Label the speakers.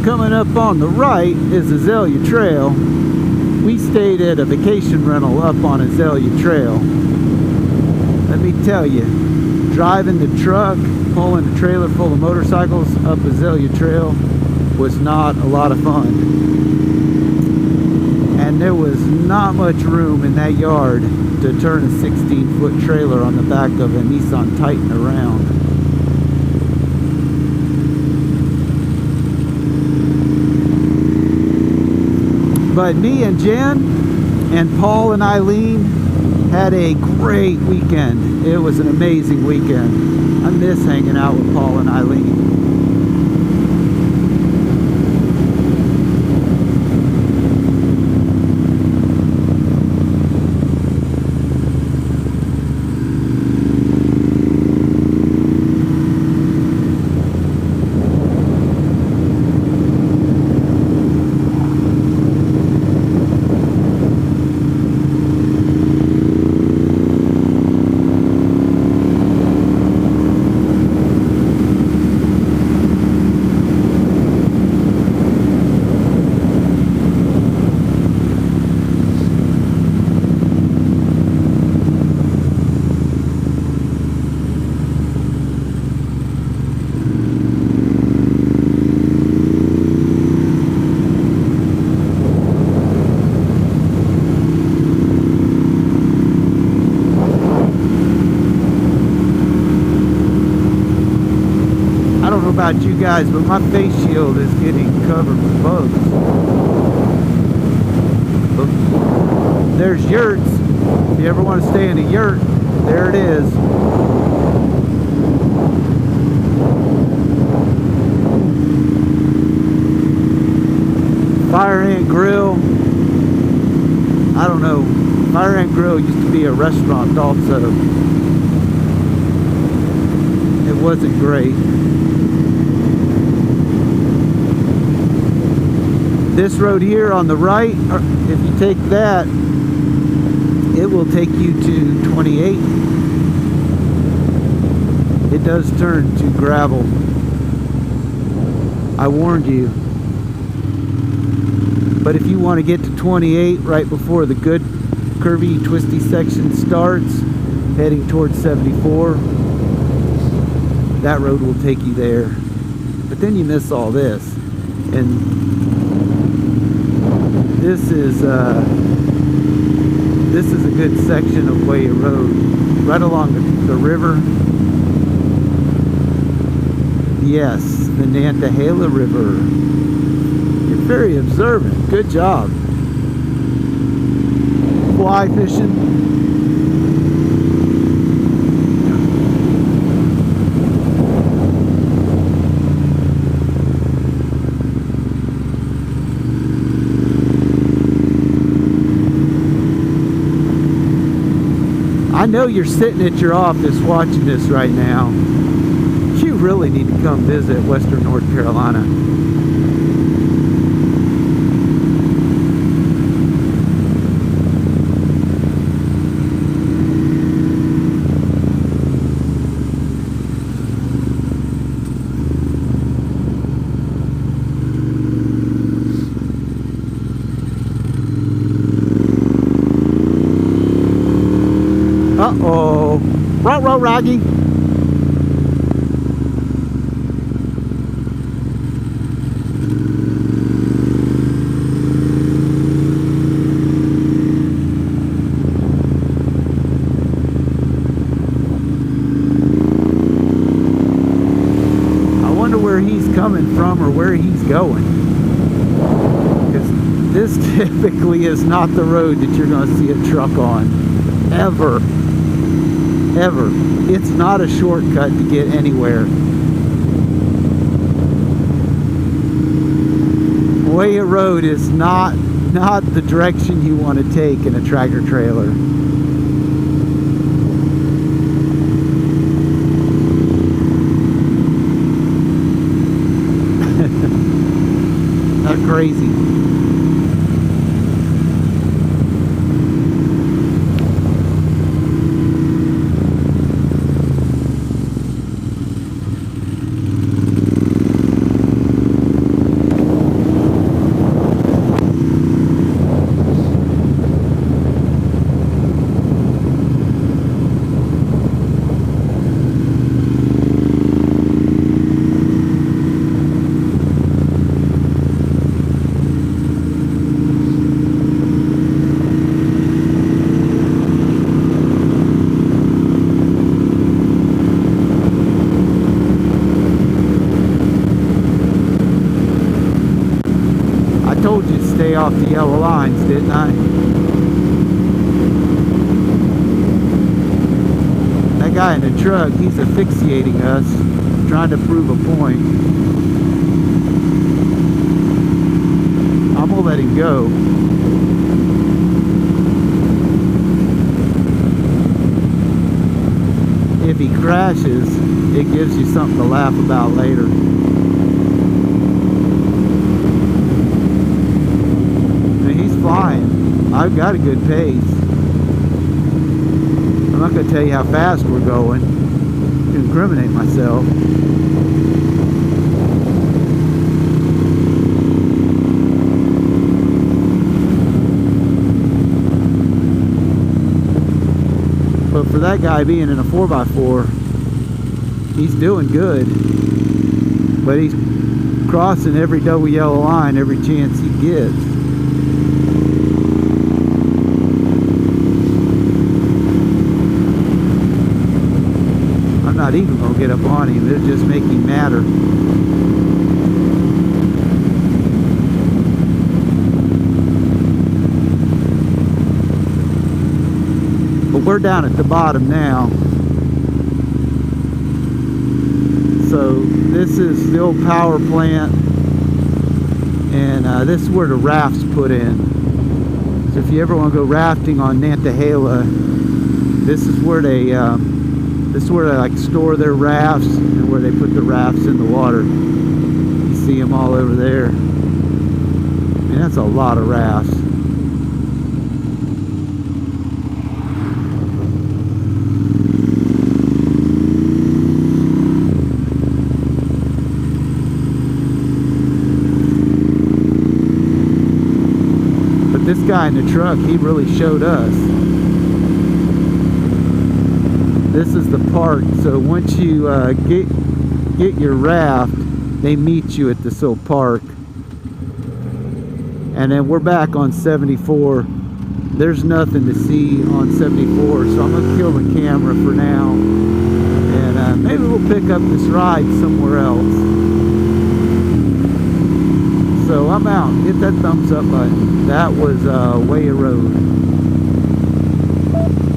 Speaker 1: Coming up on the right is Azalea Trail. We stayed at a vacation rental up on Azalea Trail. Let me tell you, driving the truck, pulling a trailer full of motorcycles up Azalea Trail was not a lot of fun. And there was not much room in that yard to turn a 16-foot trailer on the back of a Nissan Titan around. But me and Jen and Paul and Eileen had a great weekend. It was an amazing weekend. I miss hanging out with Paul and Eileen. About you guys, but my face shield is getting covered with bugs. But there's yurts. If you ever want to stay in a yurt, there it is. Fire Ant Grill. I don't know. Fire Ant Grill used to be a restaurant also. It wasn't great. This road here on the right, if you take that, it will take you to 28. It does turn to gravel. I warned you. But if you want to get to 28 right before the good curvy twisty section starts, heading towards 74, that road will take you there. But then you miss all this. And this is a good section of Wayah Road, right along the river. Yes, the Nantahala River. You're very observant. Good job. Fly fishing. I know you're sitting at your office watching this right now. You really need to come visit Western North Carolina. Uh-oh. Row, Roggy. I wonder where he's coming from or where he's going. Because this typically is not the road that you're going to see a truck on. Ever. Ever. It's not a shortcut to get anywhere. Wayah Road is not the direction you want to take in a tractor trailer. Not crazy. told you to stay off the yellow lines, didn't I? That guy in the truck, he's asphyxiating us, trying to prove a point. I'm gonna let him go. If he crashes, it gives you something to laugh about later. He's flying. I've got a good pace. I'm not going to tell you how fast we're going to incriminate myself. But for that guy being in a 4x4, he's doing good. But he's crossing every double yellow line every chance he gets. I'm not even going to get up on him. They're just making matter. But we're down at the bottom now. So this is the old power plant, and this is where the rafts put in. So if you ever want to go rafting on Nantahala, this is where they like store their rafts, and where they put the rafts in the water. You see them all over there. And that's a lot of rafts. But this guy in the truck, he really showed us. This is the park, so once you get your raft, they meet you at this little park. And then we're back on 74. There's nothing to see on 74, so I'm going to kill the camera for now. And maybe we'll pick up this ride somewhere else. So I'm out. Hit that thumbs up button. That was Wayah Road.